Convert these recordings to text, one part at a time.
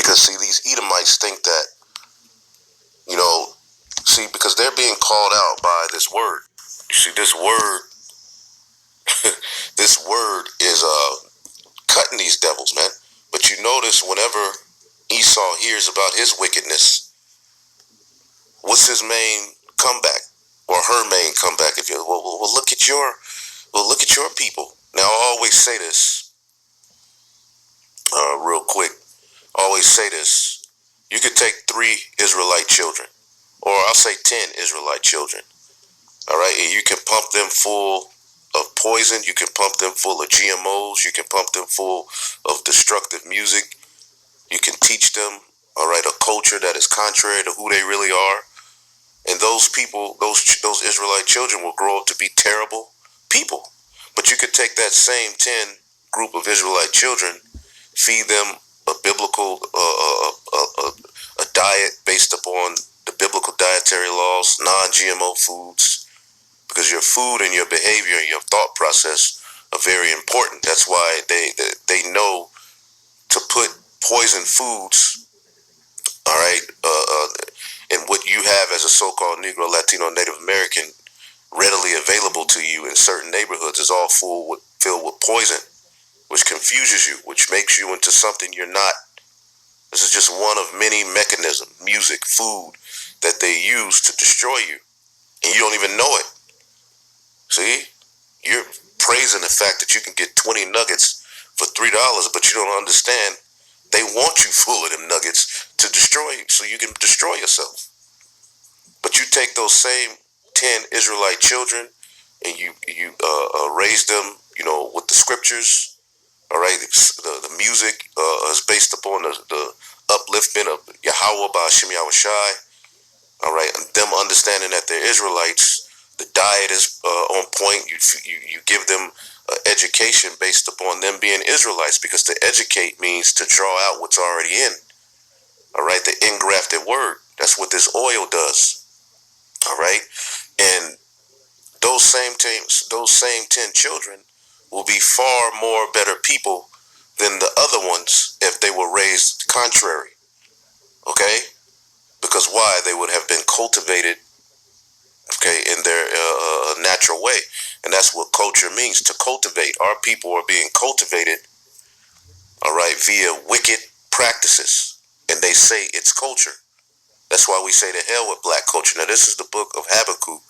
Because see, these Edomites think that, because they're being called out by this word. You see, this word, this word is cutting these devils, man. But you notice whenever Esau hears about his wickedness, what's his main comeback, or her main comeback? If you look at your people. Now, I always say this, real quick. I always say this. You could take 3 Israelite children, or I'll say 10 Israelite children. All right, and you can pump them full of poison. You can pump them full of GMOs. You can pump them full of destructive music. You can teach them, all right, a culture that is contrary to who they really are. And those people, those Israelite children will grow up to be terrible people. But you could take that same 10 group of Israelite children, feed them a biblical, a diet based upon the biblical dietary laws, non-GMO foods, because your food and your behavior and your thought process are very important. That's why they know to put poison foods, all right, and what you have as a so-called Negro, Latino, Native American readily available to you in certain neighborhoods is all filled with poison, which confuses you, which makes you into something you're not. This is just one of many mechanisms, music, food, that they use to destroy you, and you don't even know it. See, you're praising the fact that you can get 20 nuggets for $3, but you don't understand they want you full of them nuggets to destroy you, so you can destroy yourself. But you take those same 10 Israelite children and you raise them, with the scriptures. All right, the music is based upon the upliftment of Yahweh by Hashem Yahushai. All right, and them understanding that they're Israelites. The diet is on point. You give them education based upon them being Israelites, because to educate means to draw out what's already in. All right, the engrafted word. That's what this oil does. All right, and those same 10 children will be far more better people than the other ones if they were raised contrary. Okay, because why? They would have been cultivated, okay, in their natural way. And that's what culture means, to cultivate. Our people are being cultivated, all right, via wicked practices. And they say it's culture. That's why we say to hell with black culture. Now, this is the book of Habakkuk,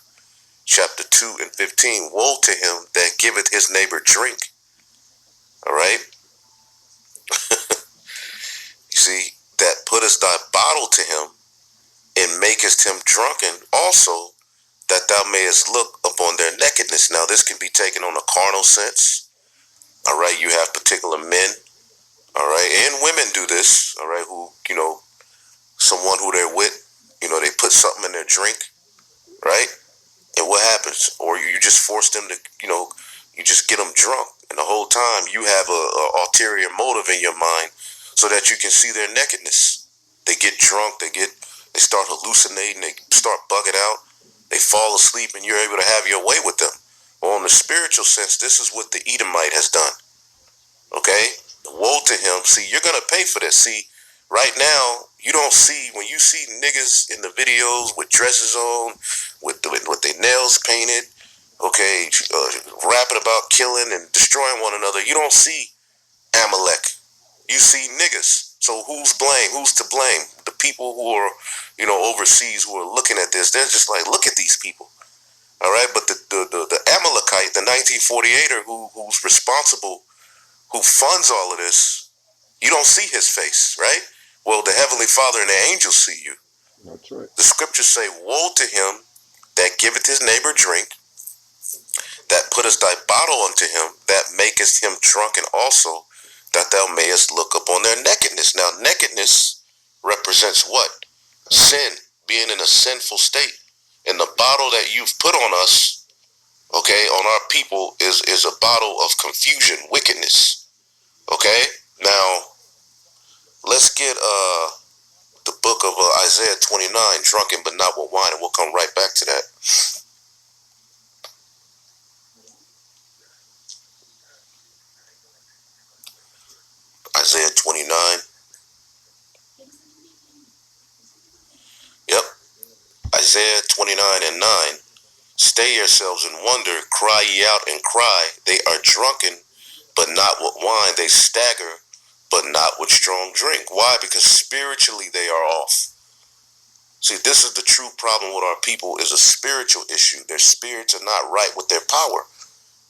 chapter 2 and 15. Woe to him that giveth his neighbor drink. All right? You see, that puttest thy bottle to him and makest him drunken also, that thou mayest look upon their nakedness. Now, this can be taken on a carnal sense. All right, you have particular men, all right, and women do this, all right, who, someone who they're with, they put something in their drink, right? And what happens? Or you just force them to, you just get them drunk. And the whole time you have a ulterior motive in your mind so that you can see their nakedness. They get drunk, they start hallucinating, they start bugging out. They fall asleep and you're able to have your way with them. Well, in the spiritual sense, this is what the Edomite has done. Okay? Woe to him. See, you're going to pay for this. See, right now, you don't see, when you see niggas in the videos with dresses on, with their nails painted, okay, rapping about killing and destroying one another, you don't see Amalek. You see niggas. So who's blame? Who's to blame? The people who are, overseas who are looking at this, they're just like, look at these people. All right, but the Amalekite, the 1948er who's responsible, who funds all of this, you don't see his face, right? Well, the Heavenly Father and the angels see you. That's right. The scriptures say, woe to him that giveth his neighbor drink, that puttest thy bottle unto him, that makest him drunken also, that thou mayest look upon their nakedness. Now, nakedness represents what? Sin, being in a sinful state. And the bottle that you've put on us, okay, on our people, is a bottle of confusion, wickedness. Okay? Now, let's get the book of Isaiah 29, drunken but not with wine, and we'll come right back to that. Isaiah 29. Isaiah 29:9. Stay yourselves and wonder, cry ye out and cry. They are drunken, but not with wine. They stagger, but not with strong drink. Why? Because spiritually they are off. See, this is the true problem with our people, is a spiritual issue. Their spirits are not right with their power.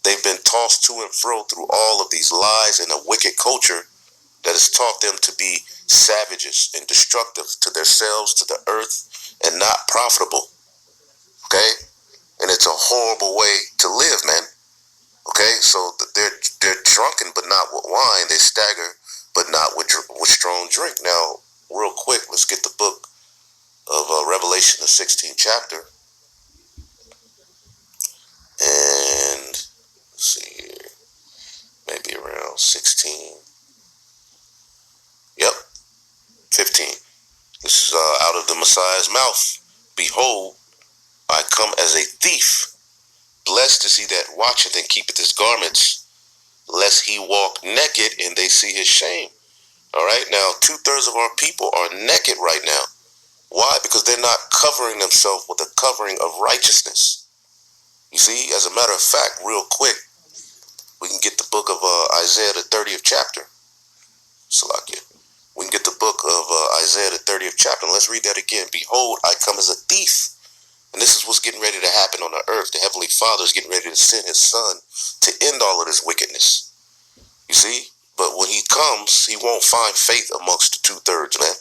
They've been tossed to and fro through all of these lies and a wicked culture that has taught them to be savages and destructive to themselves, to the earth, and not profitable. Okay? And it's a horrible way to live, man. Okay? So they're drunken, but not with wine. They stagger, but not with strong drink. Now, real quick, let's get the book of Revelation, the 16th chapter. And let's see here. Maybe around 16. Yep, 15. This is out of the Messiah's mouth. Behold, I come as a thief. Blessed is he that watcheth and keepeth his garments, lest he walk naked and they see his shame. All right, now 2/3 of our people are naked right now. Why? Because they're not covering themselves with a covering of righteousness. You see, as a matter of fact, real quick, we can get the book of Isaiah, the 30th chapter. Salakia. We can get the book of Isaiah, the 30th chapter. And let's read that again. Behold, I come as a thief. And this is what's getting ready to happen on the earth. The Heavenly Father is getting ready to send his son to end all of this wickedness. You see? But when he comes, he won't find faith amongst the 2/3, man.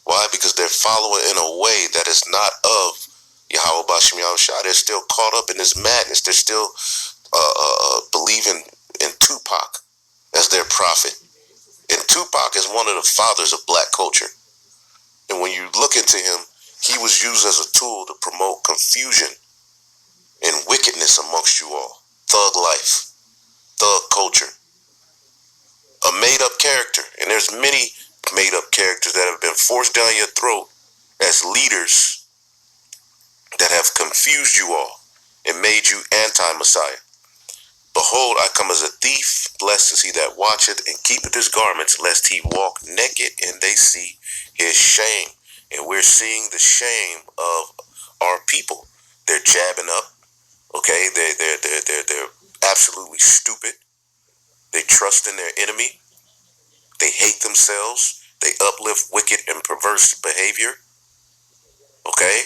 Why? Because they're following in a way that is not of Yahweh Bashem Yahushua. They're still caught up in this madness. They're still believing in Tupac as their prophet. And Tupac is one of the fathers of black culture. And when you look into him, he was used as a tool to promote confusion and wickedness amongst you all. Thug life, thug culture. A made-up character. And there's many made-up characters that have been forced down your throat as leaders that have confused you all and made you anti-Messiah. Behold, I come as a thief. Blessed is he that watcheth and keepeth his garments, lest he walk naked and they see his shame. And we're seeing the shame of our people. They're jabbing up. Okay, they're absolutely stupid. They trust in their enemy. They hate themselves. They uplift wicked and perverse behavior. Okay?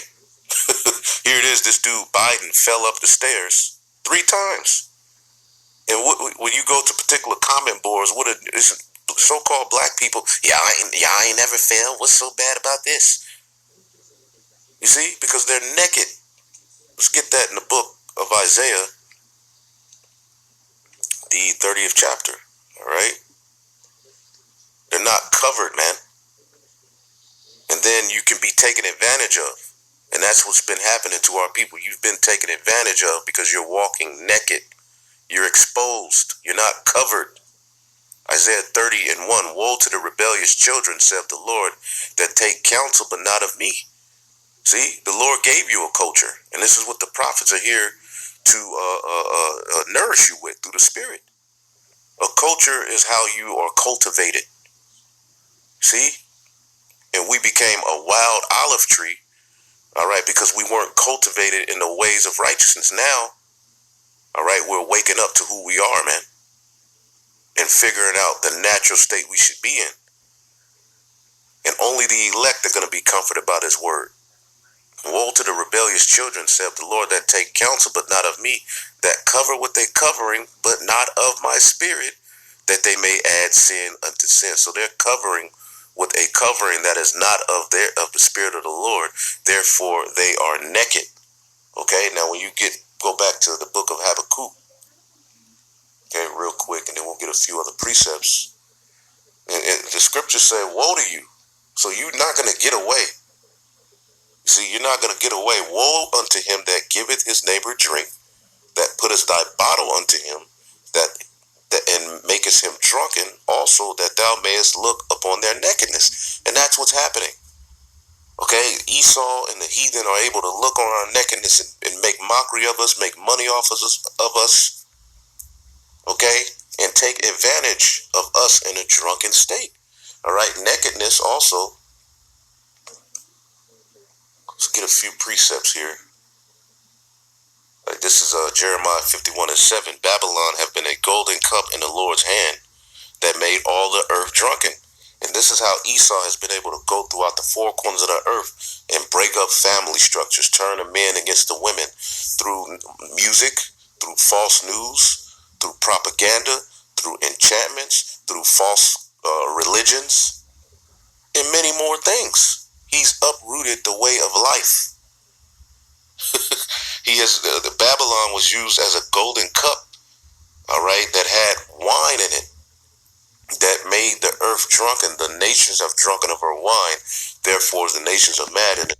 Here it is, this dude Biden fell up the stairs 3 times. And when you go to particular comment boards, what is so-called black people, I ain't never fell. What's so bad about this? You see? Because they're naked. Let's get that in the book of Isaiah, the 30th chapter. All right? They're not covered, man. And then you can be taken advantage of. And that's what's been happening to our people. You've been taken advantage of because you're walking naked. You're exposed. You're not covered. Isaiah 30:1. Woe to the rebellious children, saith the Lord, that take counsel, but not of me. See, the Lord gave you a culture. And this is what the prophets are here to nourish you with through the Spirit. A culture is how you are cultivated. See? And we became a wild olive tree, all right, because we weren't cultivated in the ways of righteousness. Now, all right, we're waking up to who we are, man, and figuring out the natural state we should be in. And only the elect are going to be comforted by this word. Woe to the rebellious children, saith the Lord, that take counsel, but not of me, that cover what they covering, but not of my spirit, that they may add sin unto sin. So they're covering with a covering that is not of the Spirit of the Lord. Therefore, they are naked. Okay, now when you go back to the book of Habakkuk, okay, real quick, and then we'll get a few other precepts. And the scriptures say, woe to you. So you're not going to get away. See, you're not going to get away. Woe unto him that giveth his neighbor drink, that putteth thy bottle unto him, that and makest him drunken, also that thou mayest look upon their nakedness. And that's what's happening. Okay, Esau and the heathen are able to look on our nakedness and make mockery of us, make money off of us, okay, and take advantage of us in a drunken state. All right, nakedness also Let's get a few precepts here. Like this is Jeremiah 51:7. Babylon have been a golden cup in the Lord's hand that made all the earth drunken. And this is how Esau has been able to go throughout the four corners of the earth and break up family structures, turn the men against the women through music, through false news, through propaganda, through enchantments, through false religions, and many more things. He's uprooted the way of life. The Babylon was used as a golden cup, all right, that had wine in it, that made the earth drunken. The nations have drunken of her wine, therefore the nations are mad, and